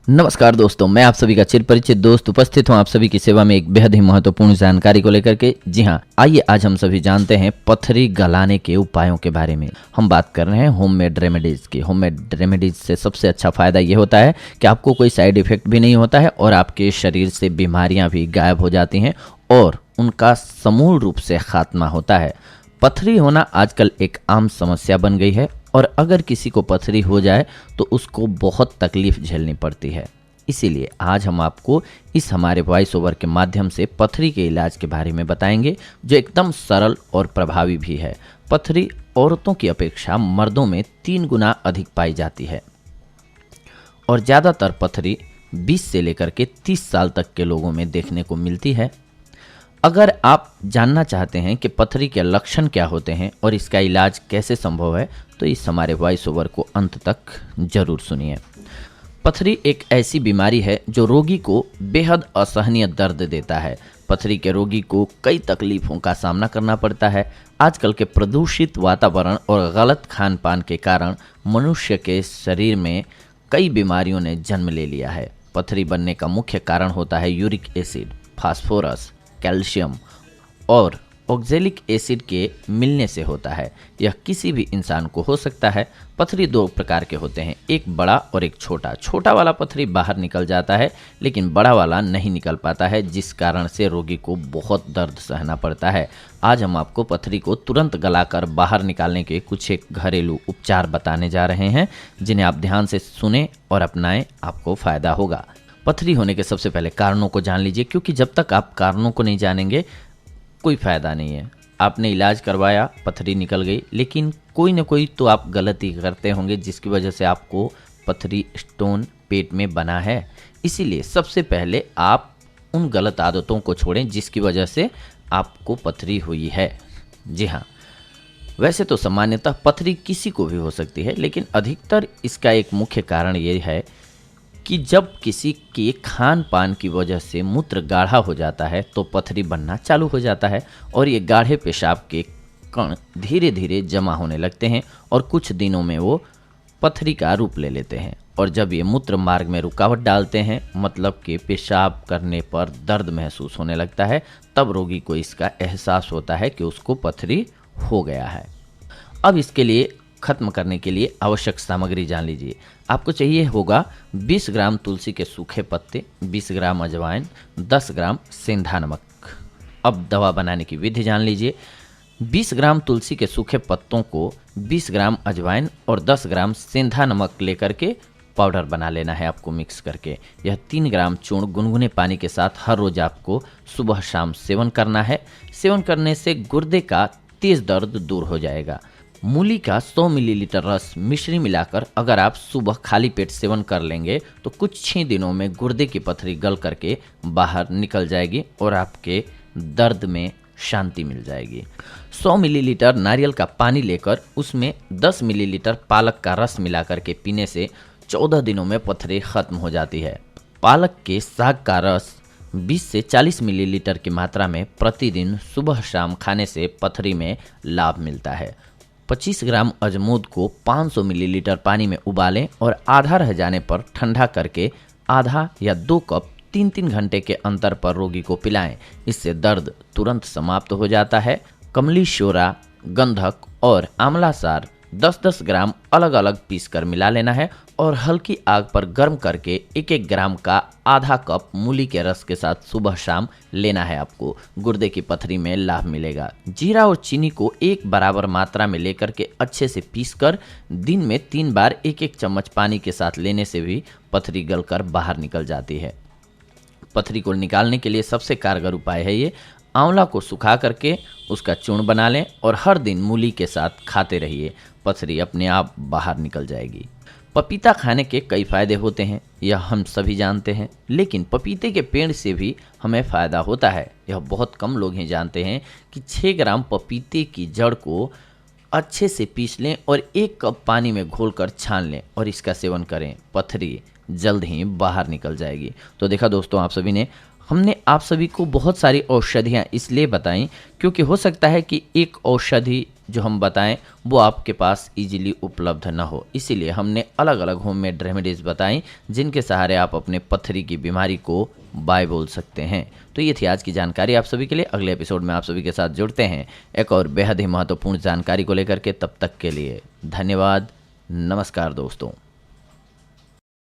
नमस्कार दोस्तों, मैं आप सभी का चिर परिचित दोस्त उपस्थित हूं आप सभी की सेवा में एक बेहद ही महत्वपूर्ण जानकारी को लेकर के। जी हां, आइए आज हम सभी जानते हैं पथरी गलाने के उपायों के बारे में। हम बात कर रहे हैं होममेड रेमेडीज की। होममेड रेमेडीज से सबसे अच्छा फायदा ये होता है कि आपको कोई साइड इफेक्ट भी नहीं होता है और आपके शरीर से बीमारियां भी गायब हो जाती हैं और उनका समूल रूप से खात्मा होता है। पथरी होना आजकल एक आम समस्या बन गई है और अगर किसी को पथरी हो जाए तो उसको बहुत तकलीफ झेलनी पड़ती है। इसीलिए आज हम आपको इस हमारे वॉइस ओवर के माध्यम से पथरी के इलाज के बारे में बताएंगे, जो एकदम सरल और प्रभावी भी है। पथरी औरतों की अपेक्षा मर्दों में 3 गुना अधिक पाई जाती है और ज़्यादातर पथरी 20 से लेकर के 30 साल तक के लोगों में देखने को मिलती है। अगर आप जानना चाहते हैं कि पथरी के लक्षण क्या होते हैं और इसका इलाज कैसे संभव है, तो इस हमारे वॉइस ओवर को अंत तक जरूर सुनिए। पथरी एक ऐसी बीमारी है जो रोगी को बेहद असहनीय दर्द देता है। पथरी के रोगी को कई तकलीफों का सामना करना पड़ता है। आजकल के प्रदूषित वातावरण और गलत खान पान के कारण मनुष्य के शरीर में कई बीमारियों ने जन्म ले लिया है। पथरी बनने का मुख्य कारण होता है यूरिक एसिड, फास्फोरस, कैल्शियम और ऑक्जेलिक एसिड के मिलने से होता है। यह किसी भी इंसान को हो सकता है। पथरी 2 प्रकार के होते हैं, एक बड़ा और एक छोटा। छोटा वाला पथरी बाहर निकल जाता है लेकिन बड़ा वाला नहीं निकल पाता है, जिस कारण से रोगी को बहुत दर्द सहना पड़ता है। आज हम आपको पथरी को तुरंत गलाकर बाहर निकालने के कुछ एक घरेलू उपचार बताने जा रहे हैं, जिन्हें आप ध्यान से सुने और अपनाएं, आपको फायदा होगा। पथरी होने के सबसे पहले कारणों को जान लीजिए, क्योंकि जब तक आप कारणों को नहीं जानेंगे कोई फ़ायदा नहीं है। आपने इलाज करवाया, पथरी निकल गई, लेकिन कोई ना कोई तो आप गलती करते होंगे जिसकी वजह से आपको पथरी स्टोन पेट में बना है। इसीलिए सबसे पहले आप उन गलत आदतों को छोड़ें जिसकी वजह से आपको पथरी हुई है। जी हाँ, वैसे तो सामान्यतः पथरी किसी को भी हो सकती है, लेकिन अधिकतर इसका एक मुख्य कारण ये है कि जब किसी के खान पान की वजह से मूत्र गाढ़ा हो जाता है तो पथरी बनना चालू हो जाता है और ये गाढ़े पेशाब के कण धीरे धीरे जमा होने लगते हैं और कुछ दिनों में वो पथरी का रूप ले लेते हैं। और जब ये मूत्र मार्ग में रुकावट डालते हैं, मतलब कि पेशाब करने पर दर्द महसूस होने लगता है, तब रोगी को इसका एहसास होता है कि उसको पथरी हो गया है। अब इसके लिए खत्म करने के लिए आवश्यक सामग्री जान लीजिए। आपको चाहिए होगा 20 ग्राम तुलसी के सूखे पत्ते, 20 ग्राम अजवाइन, 10 ग्राम सेंधा नमक। अब दवा बनाने की विधि जान लीजिए। 20 ग्राम तुलसी के सूखे पत्तों को 20 ग्राम अजवाइन और 10 ग्राम सेंधा नमक लेकर के पाउडर बना लेना है आपको मिक्स करके। यह 3 ग्राम चूर्ण गुनगुने पानी के साथ हर रोज आपको सुबह शाम सेवन करना है। सेवन करने से गुर्दे का तेज दर्द दूर हो जाएगा। मूली का 100 मिलीलीटर रस मिश्री मिलाकर अगर आप सुबह खाली पेट सेवन कर लेंगे तो कुछ 6 दिनों में गुर्दे की पथरी गल करके बाहर निकल जाएगी और आपके दर्द में शांति मिल जाएगी। 100 मिलीलीटर नारियल का पानी लेकर उसमें 10 मिलीलीटर पालक का रस मिलाकर के पीने से 14 दिनों में पथरी खत्म हो जाती है। पालक के साग का रस 20 से 40 मिलीलीटर की मात्रा में प्रतिदिन सुबह शाम खाने से पथरी में लाभ मिलता है। 25 ग्राम अजमोद को 500 मिलीलीटर पानी में उबालें और आधा रह जाने पर ठंडा करके आधा या 2 कप 3-3 घंटे के अंतर पर रोगी को पिलाएं। इससे दर्द तुरंत समाप्त हो जाता है। कमली शोरा, गंधक और आंवला सार 10-10 ग्राम अलग अलग पीस कर मिला लेना है और हल्की आग पर गर्म करके 1-1 ग्राम का आधा कप मूली के रस के साथ सुबह शाम लेना है। आपको गुर्दे की पथरी में लाभ मिलेगा। जीरा और चीनी को एक बराबर मात्रा में लेकर के अच्छे से पीसकर दिन में 3 बार 1-1 चम्मच पानी के साथ लेने से भी पथरी गलकर बाहर निकल जाती है। पथरी को निकालने के लिए सबसे कारगर उपाय है ये। आंवला को सुखा करके उसका चूर्ण बना लें और हर दिन मूली के साथ खाते रहिए। पथरी अपने आप बाहर निकल जाएगी। पपीता खाने के कई फायदे होते हैं, यह हम सभी जानते हैं, लेकिन पपीते के पेड़ से भी हमें फ़ायदा होता है। यह बहुत कम लोग ही जानते हैं कि 6 ग्राम पपीते की जड़ को अच्छे से पीस लें और 1 कप पानी में घोलकर छान लें और इसका सेवन करें। पथरी जल्द ही बाहर निकल जाएगी। तो देखा दोस्तों, हमने आप सभी को बहुत सारी औषधियाँ इसलिए बताई क्योंकि हो सकता है कि एक औषधि जो हम बताएं वो आपके पास इजीली उपलब्ध ना हो, इसीलिए हमने अलग अलग होममेड रेमेडीज़ बताई जिनके सहारे आप अपने पथरी की बीमारी को बाय बोल सकते हैं। तो ये थी आज की जानकारी आप सभी के लिए। अगले एपिसोड में आप सभी के साथ जुड़ते हैं एक और बेहद ही महत्वपूर्ण जानकारी को लेकर के। तब तक के लिए धन्यवाद। नमस्कार दोस्तों।